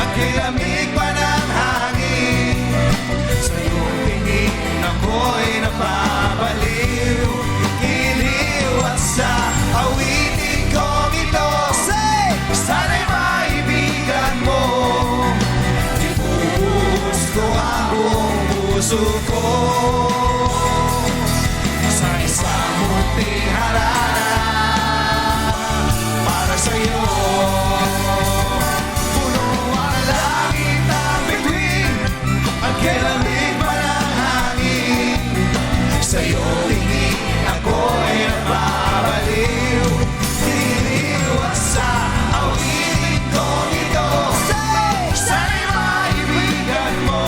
at kay lamig pa ng hangin. Sa iyong tingin ako'y napapaliw. Iliw at sa awitin kong ito, sana'y maibigan mo. Ibubuhos ko ang buong puso ko sa isang munting harana para sa'yo. Puno ang langit ng bituin at kay lamig pa ng hangin. Sa'yo tingin ako'y napapaliw. Iliw at sa awitin kong ito, sana'y maibigan mo.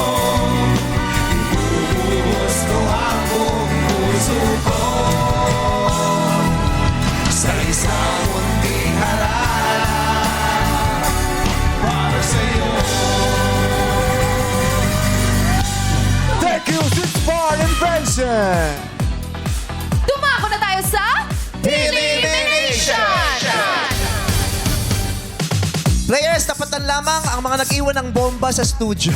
Ibubuhos ko ang buong puso ko sa isang munting harana para sa'yo. Thank you, 6-Bar Invention! Dumako na tayo sa Elimination! Players, tapatan lamang ang mga nag-iwan ng bomba sa studio.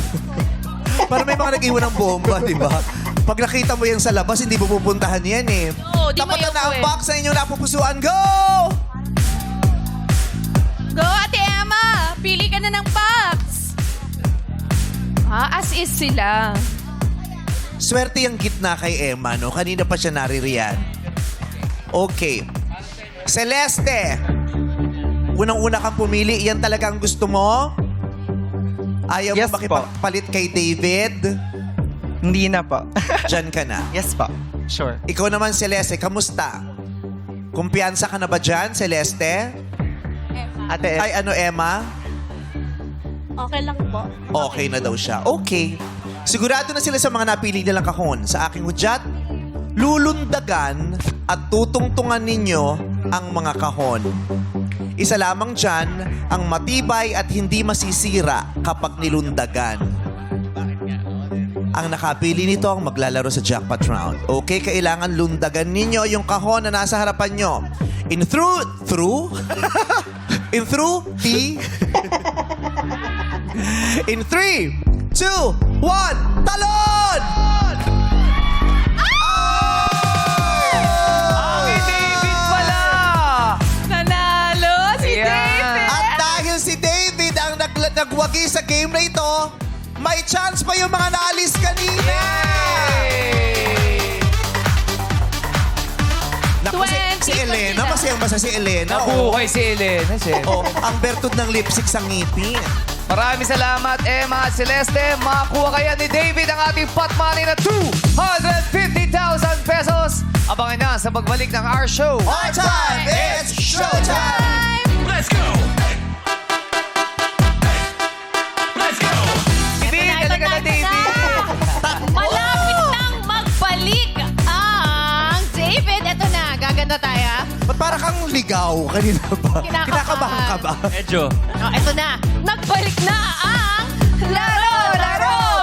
Para may mga nag-iwan ng bomba, di ba? Pag nakita mo yan sa labas, hindi mo pupuntahan yan eh. Oo, di Tapatan mo na ang yun, box sa inyong napupusuan. Go! Go, Ate Emma! Pili ka na ng box! As is sila. Swerte yung gitna kay Emma, no? Kanina pa siya naririyan. Okay. Celeste! Unang-una kang pumili, yan talaga ang gusto mo? Ayaw Yes mo makipagpalit kay David? Hindi na po. Diyan ka na. Yes po. Sure. Ikaw naman, Celeste, kamusta? Kumpiyansa ka na ba dyan, Celeste? Ate, Ay, ano, Emma? Okay lang po. Okay na daw siya. Okay. Sigurado na sila sa mga napili nilang kahon. Sa aking hudyat, lulundagan at tutungtungan ninyo ang mga kahon. Isa lamang dyan ang matibay at hindi masisira kapag nilundagan. Ang nakapili nito ang maglalaro sa jackpot round. Okay, kailangan lundagan ninyo yung kahon na nasa harapan nyo. In In 3, 2, 1, talon! Ang David pala! Nanalo si Ayan. David! At dahil si David ang nagwagi sa game na ito, may chance pa yung mga naalis kanina! Naku, si 20 Elena, pa sila. masayang basta si Elena. Nabuhay si Elena, siyempre. Oh, ang bertud ng lipstick sa ngipin. Maraming salamat, Emma at Celeste. Makakuha kaya ni David ang ating pot money na 250,000 pesos. Abangan na sa pagbalik ng our show. Our time, it's showtime! Let's go! Let's go! David, talaga na, David. Malapit nang magbalik ang David. Ito na, gaganda tayo. Ba't para kang ligaw kanina ba? Kinakabahan. Kinakabahan ka ba? Medyo. Oh, ito na, nagbalik na ang Laro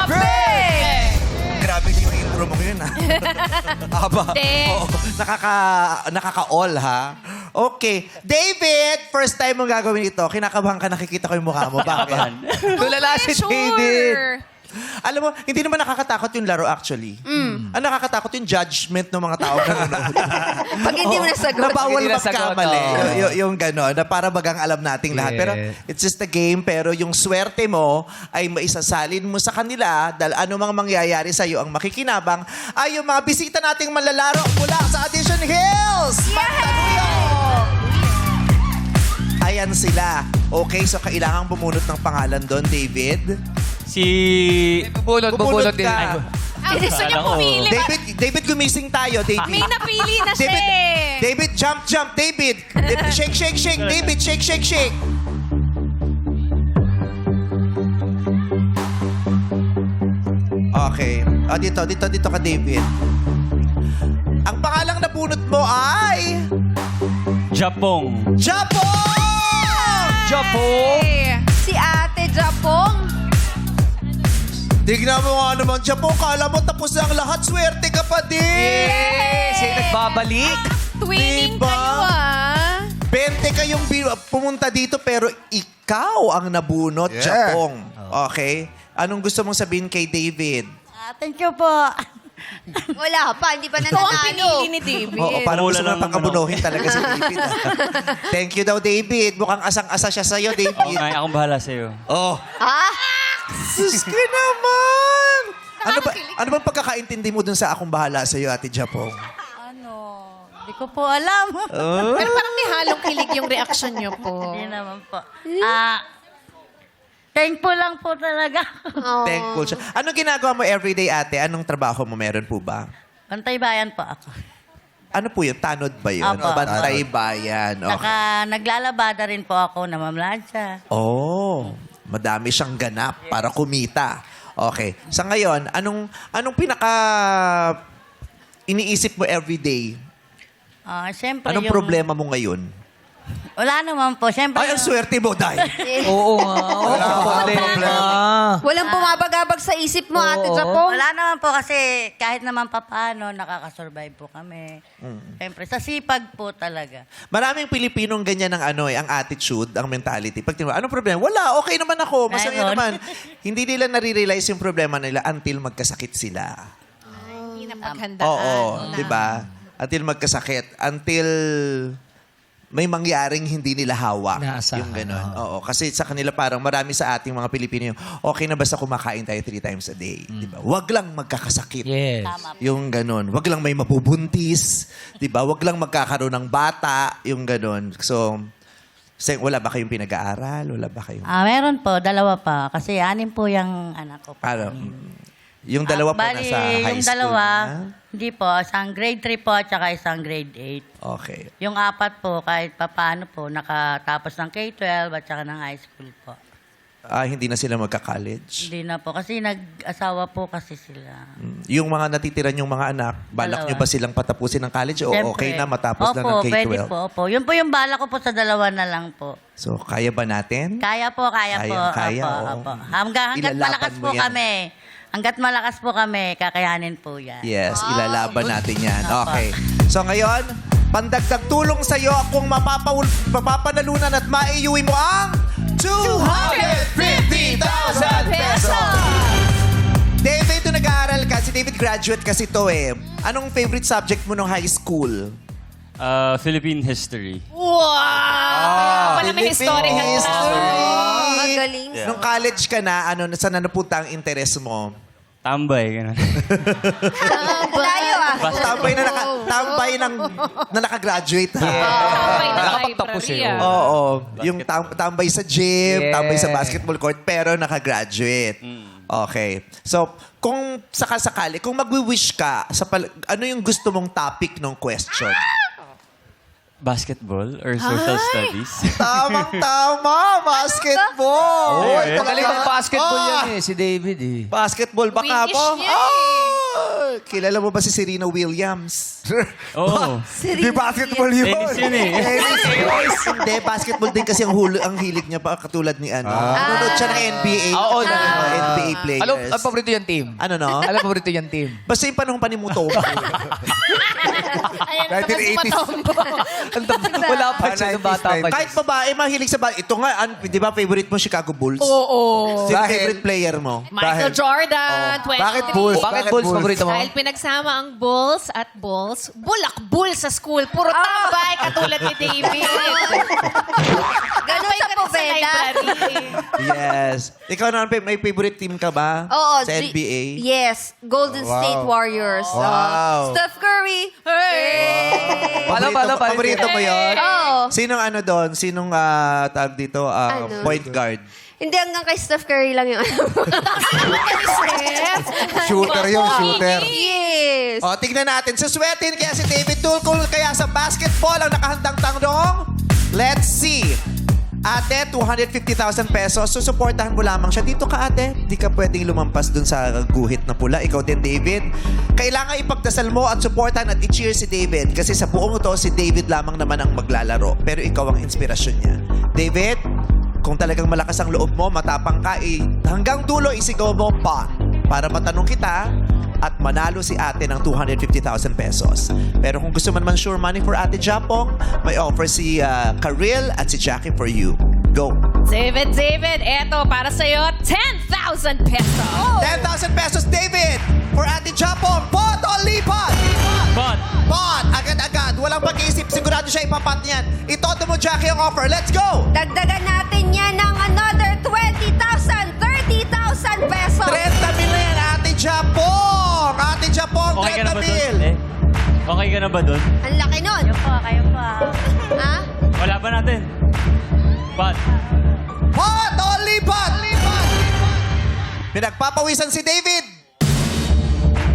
Break! Grabe yung intro mo yun, ha? Aba. Hindi. Oo, nakaka-all, ha? Okay. David, first time mong gagawin ito. Kinakabahan ka, nakikita ko yung mukha mo. Bakit? Tulala si Sure. David. Alam mo, hindi naman nakakatakot yung laro actually. Ang nakakatakot yung judgment ng mga tao nanonood. Pag hindi mo nasagot. Na bawal Hindi nasagot, magkamali. oo. Yung gano'n, na para bagang alam nating lahat. Yeah. Pero it's just a game, pero yung swerte mo ay maisasalin mo sa kanila dahil anumang mangyayari sa'yo ang makikinabang ay yung mga bisita nating manlalaro mula sa Audition Hills! Pagtanuyong! Ayan sila. Okay, so kailangan bumunot ng pangalan doon, David. Bubulot din. ka. Gusto niya pumili. David, gumising tayo, David. May napili na siya eh. David, jump, David. Shake, David, shake. Dito ka, David. Ang pangalang nabunot mo ay... Japong. Japong! Japong! Si Ate Japong. Tignan mo nga naman, Japong. Kala mo tapos na ang lahat. Swerte ka pa din. Yes! Sa'yo nagbabalik. Twinning Diba? kayo 20 kayong pumunta dito pero ikaw ang nabunot, Yeah. Japong. Okay? Anong gusto mong sabihin kay David? Thank you po. Wala pa, hindi pa Ito ang nananalo. pinili ni David. Oo, parang Wala gusto mo lang naman pagkabunuhin talaga si David. Thank you daw, David. Mukhang asang-asa siya sa'yo, Oo David. nga, akong bahala sa'yo. Oh. Ah? Sus ka naman! Ano bang pagkakaintindi mo dun sa akong bahala sa'yo, Ate Japong? Hindi ko po alam. Pero parang may halong kilig yung reaction niyo po. Hindi naman po. Thankful lang po talaga. Thankful siya. Anong ginagawa mo everyday, ate? Anong trabaho mo meron po ba? Bantay bayan po ako. Ano po yun? Tanod ba yun? Opo. Bantay bayan. Okay. Naglalabada rin po ako, namamlansya. Oh, madami siyang ganap para kumita. Okay. Sa ngayon, anong pinaka iniisip mo everyday? Siyempre Anong problema mo ngayon? Wala naman po. Siyempre Ay, ang swerte mo, Day. Oo nga. Wala problema. Walang bumabagabag sa isip mo, Ate Japong. Wala naman po kasi kahit naman papaano, nakakasurvive po kami. Siyempre, sa sipag po talaga. Maraming Pilipinong ganyan ang ang attitude, ang mentality. Pag tinanong, anong problema? Wala, okay naman ako. Masaya Meron. naman. Hindi nila nare-realize yung problema nila until magkasakit sila. Hindi na paghandaan. Oo, di ba? Until magkasakit. Until may mangyaring hindi nila hawak. Inaasahan, Yung gano'n. Oo. Kasi sa kanila parang marami sa ating mga Pilipino yung okay na basta kumakain tayo 3 times a day. Di ba? Wag lang magkakasakit. Yes. Yung gano'n. Wag lang may mabubuntis. Di ba? Wag lang magkakaroon ng bata. Yung gano'n. So, wala ba kayong pinag-aaral? Wala ba kayong... Meron po, 2 pa. Kasi 6 po yung anak ko. Ano? Yung dalawa po Bali, nasa high yung school dalawa, na? hindi po. Isang grade 3 po at saka isang grade 8. Okay. Yung 4 po, kahit papaano po, nakatapos ng K-12 at saka ng high school po. Hindi na sila magka-college? Hindi na po. Kasi nag-asawa po kasi sila. Yung mga natitiran yung mga anak, balak 2. nyo ba silang patapusin ng college o Siyempre. okay na matapos na ng Opo, K-12? pwede po. Opo. Yun po yung bala ko po sa 2 na lang po. So, kaya ba natin? Kaya po, kaya po. Kaya, Opo, oo. opo. Hanggat Ilalaban malakas mo po yan. kami. Hanggat malakas po kami, kakayanin po yan. Yes, ilalaban natin yan. Opo. Okay. So ngayon, pandagdag tulong sa'yo kung mapapanalunan at maiuwi mo ang 250,000 pesos! David, ito nag-aaral ka. Si David graduate kasi to eh. Anong favorite subject mo nung high school? Philippine history. Wow! Pala may historical History. Magaling. Nung college ka na, saan napunta ang interest mo? Tambay, gano'n. Layo ah. Tambay na nakagraduate. ha? Tambay na Nakapagtapos library, eh, ah. Oo. Yung tambay sa gym, Yeah. tambay sa basketball court, pero nakagraduate. Okay. So, kung sakasakali, kung magwi-wish ka, ano yung gusto mong topic ng question? Basketball or social studies? Tamang-tama! Basketball! Oh, Oy, Magaling talaga. mag-basketball Ah! yan eh, si David eh. Basketball ba ka Winnish po? niya eh. Kilala mo ba si Serena Williams? Oo. Di basketball yun. Tennis yun eh. Hindi, basketball din kasi ang hilig niya pa katulad ni nanonood siya ng NBA. Oo, NBA players. Ano paborito yung team? Ano no? Ano paborito yung team? Basta yung panahon pa ni Mutombo. Ayan, tapos 1980s. matombo. Wala pa siya nung bata pa. Kahit babae, mahilig sa Ito nga, di ba favorite mo Chicago Bulls? Oo. Sino Dahil- favorite player mo? Michael Jordan, 23. Bakit Bulls? Bakit Bulls paborito mo? Dahil pinagsama ang Bulls at Bulls, bulak-bull sa school. Puro tambay, katulad ni David. Ganun sa Poveda. Yes. Ikaw naman, may favorite team ka ba? Oo. Sa NBA? Yes. Golden State Warriors. Wow. Steph Curry. Hey! Paborito mo yun? Oo. Sinong doon? Sinong tag dito? Ano? Point guard? Hindi, hanggang kay Steph Curry lang yung alam mo. Shooter yun, shooter. Yes. O, tignan natin. Suswetin kaya si David Tulkul kaya sa basketball ang nakahandang tanong. Let's see. Ate, 250,000 pesos. Susuportahan mo lamang siya. Dito ka, ate. Di ka pwedeng lumampas dun sa guhit na pula. Ikaw din, David. Kailangan ipagdasal mo at suportahan at i-cheer si David. Kasi sa buong ito, si David lamang naman ang maglalaro. Pero ikaw ang inspirasyon niya. David, kung talagang malakas ang loob mo, matapang ka, hanggang dulo isigaw mo pa para matanong kita at manalo si ate ng 250,000 pesos. Pero kung gusto mo naman sure money for Ate Japong, may offer si Karil at si Jackie for you. Go! David, eto para sa'yo, 10,000 pesos. 10,000 pesos, David! For Ate Japong, pot o lipat? Pot. Pot! Agad-agad. Walang pag-iisip. Sigurado siya ipapat niyan. Itodo mo, Jackie, ang offer. Let's go! Dagdagan natin yan ng another 20,000, 30,000 pesos. 30 mil na yan, Ate Japong! Ate Japong, Okay ka na 30 ba mil! doon? Okay ka na ba doon? Ang laki nun. Kayo pa. Ha? Wala ba natin? Pot. Pot o lipat? Pinagpapawisan si David.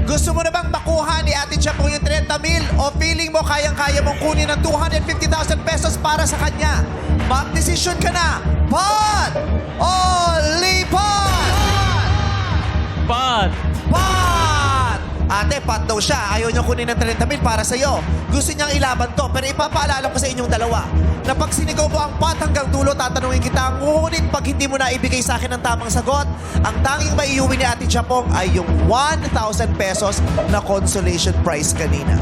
Gusto mo na bang makuha ni Ate Japong yung 30 mil o feeling mo kayang-kaya mong kunin ng 250,000 pesos para sa kanya? Mag-desisyon ka na. Pot o lipat? Pot. Pot! Ate, pot daw siya. Ayaw niya kunin ng 30 mil para sa'yo. Gusto niyang ilaban to. Pero ipapaalala ko sa inyong dalawa na pag sinigaw mo ang pot hanggang dulo, tatanungin kita, ngunit pag hindi mo na ibigay sa akin ang tamang sagot, ang tanging maiuwi ni Ate Japong ay yung 1,000 pesos na consolation prize kanina.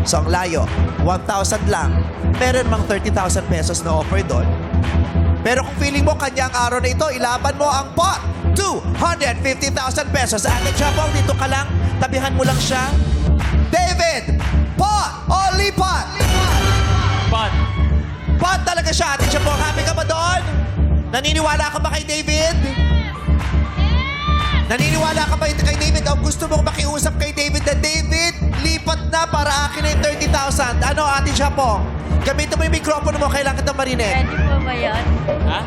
So ang layo, 1,000 lang. Meron mang 30,000 pesos na offer doon. Pero kung feeling mo kanya ang araw na ito, ilaban mo ang pot. 250,000 pesos. Ate Japong, dito ka lang. Tabihan mo lang siya. David, pot o lipat? Pot. Pot talaga siya, Ate Japong. Happy ka ba doon? Naniniwala ka ba kay David? Naniniwala ka ba kay David? O gusto mong makiusap kay David na David, lipat na para akin na yung 30,000. Ano, Ate Japong? Gamitin mo yung mikropono mo, kailangan kitang marinig. Pwede po ba yan? Ha?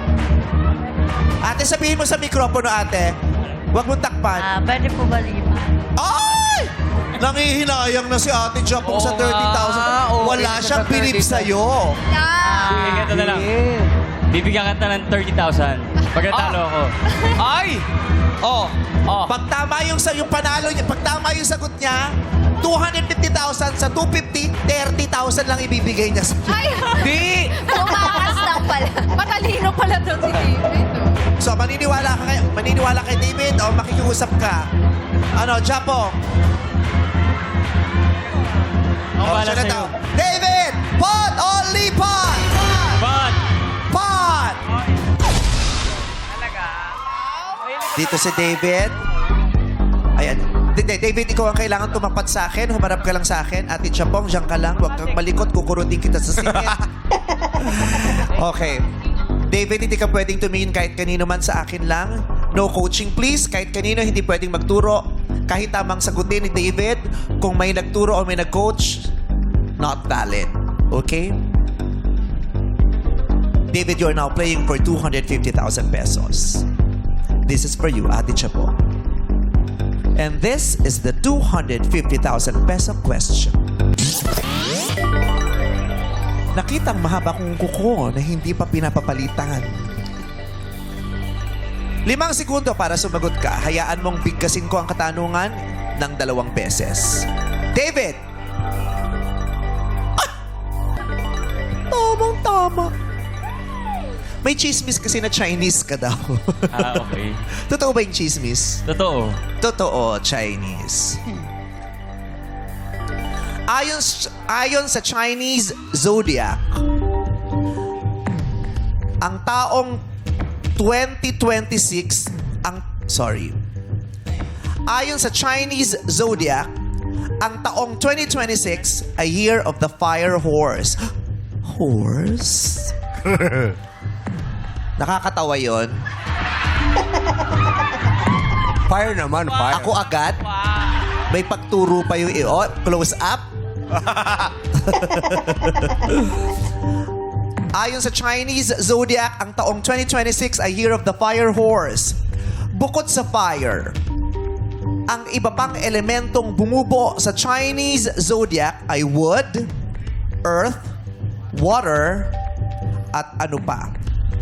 Ate, sabihin mo sa mikropono, ate. Huwag mong takpan. Pwede po ba lima? Ay! Nangihinayang na si Ate Japong sa 30,000. Wala siyang bilib sa'yo. Bibigyan ka na lang. Bibigyan ka na ng 30,000. Pagkatalo ako. Ay! Oh. Pag tama yung panalo niya, pag tama yung sagot niya, 250,000 sa 250, 30,000 lang ibibigay niya sa'yo. Ay, Di! Tumakas lang pala. matalino pala doon si David. So, maniniwala kay David o makikiusap ka? Ano, Japong? Ang bala siya na sa'yo. daw. David! Pot o lipat? Pot. Pot! Dito si David. Ayan. David, ikaw ang kailangan tumapat sa akin. Humarap ka lang sa akin. Ate Japong, diyan ka lang. Huwag kang malikot. Kukurutin kita sa singit. Okay. David, hindi ka pwedeng tumingin kahit kanino man sa akin lang. No coaching, please. Kahit kanino, hindi pwedeng magturo. Kahit tamang sagutin ni David, kung may nagturo o may nag-coach, not valid. Okay? David, you're now playing for 250,000 pesos. This is for you, Ate Chapo. And this is the 250,000 peso question. Nakitang mahaba kong kuko na hindi pa pinapapalitan. 5 segundo para sumagot ka. Hayaan mong bigkasin ko ang katanungan ng 2 beses. David! Ah! Tamang-tama. May chismis kasi na Chinese ka daw. Okay. Totoo ba yung chismis? Totoo. Totoo, Chinese. Ayon sa Chinese zodiac, ang taong 2026 Ayon sa Chinese zodiac, ang taong 2026 a year of the fire horse. Horse? Nakakatawa yon. Fire naman, fire. Ako agad? May pagturo pa yung close up? Ayon sa Chinese zodiac, ang taong 2026 ay year of the fire horse. Bukod sa fire, ang iba pang elementong bumubo sa Chinese zodiac ay wood, earth, water, at ano pa.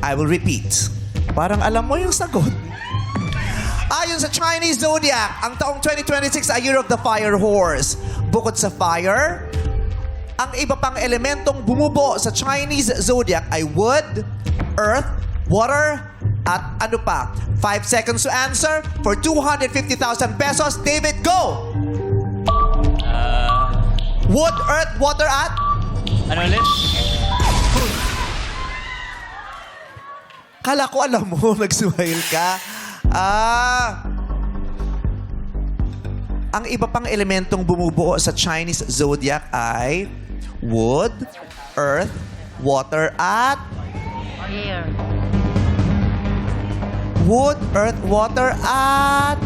I will repeat. Parang alam mo yung sagot. Ayon sa Chinese Zodiac, ang taong 2026 ay Year of the Fire Horse. Bukod sa fire, ang iba pang elementong bumubo sa Chinese Zodiac ay wood, earth, water, at ano pa? 5 seconds to answer for 250,000 pesos. David, go! Wood, earth, water, at? Ano ulit? Kala ko alam mo, nag-smile ka. Ang iba pang elementong bumubuo sa Chinese Zodiac ay wood, earth, water, at? Air. Wood, earth, water, at?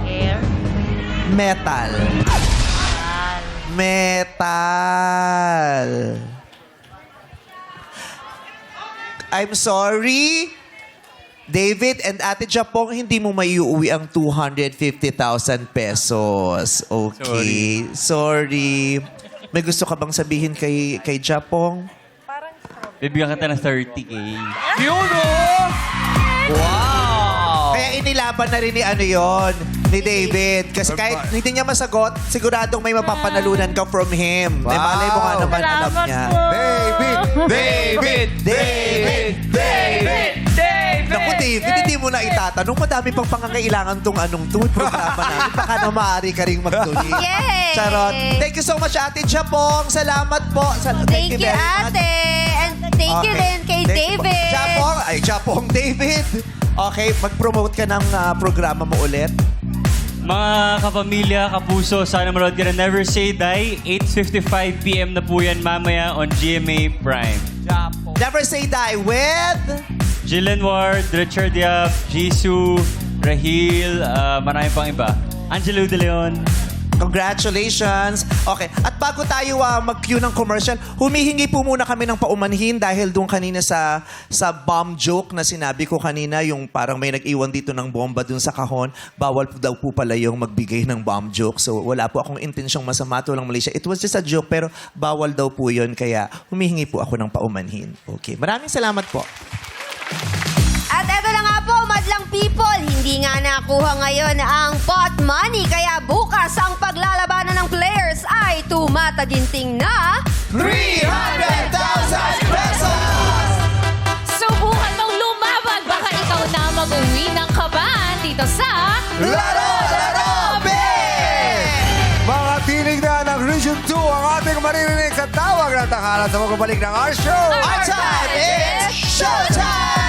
Air. Metal. Metal. I'm sorry, David and Ate Japong, hindi mo maiuwi ang 250,000 pesos. Okay. Sorry. May gusto ka bang sabihin kay Japong? Bibigyan kita ng 30K. Yun, oh! Wow! Kaya inilaban na rin ni ano yon, ni David. Kasi kahit hindi niya masagot, siguradong may mapapanalunan ka from him. Wow. Malay mo nga naman, alam niya. David! Naku, David, hindi mo na itatanong. Madami pang pangangailangan tong programa namin. Baka na maaari ka ring mag-donate. Yay! Charot. Thank you so much, Ate Japong. Salamat po. Thank you, very much. ate. And thank you Okay. rin kay Thank you po. David. Japong David. Okay, mag-promote ka ng programa mo ulit. Mga kapamilya, kapuso, sana manood ka na Never Say Die. 8:55 p.m. na po yan mamaya on GMA Prime. Never Say Die with... Jillian Ward, Richard Yap, Jisoo, Rahil, marami pang iba. Angelo De Leon. Congratulations. Okay. At bago tayo mag-cue ng commercial, humihingi po muna kami ng paumanhin dahil doon kanina sa bomb joke na sinabi ko kanina, yung parang may nag-iwan dito ng bomba doon sa kahon, bawal po daw po pala yung magbigay ng bomb joke. So wala po akong intensyong masama to lang Malaysia. It was just a joke pero bawal daw po yun. Kaya humihingi po ako ng paumanhin. Okay. Maraming salamat po. At eto na nga po, madlang people, hindi nga nakuha ngayon ang pot money. Kaya bukas ang paglalabanan ng players ay tumataginting na 300,000 pesos! Subukan mong lumaban. Baka ikaw na mag-uwi ng kaban dito sa... Laro! Mga tinig na ng Region 2 ang ating maririnig sa tawag ng tanghalan sa magbabalik ng our show. Our time is showtime!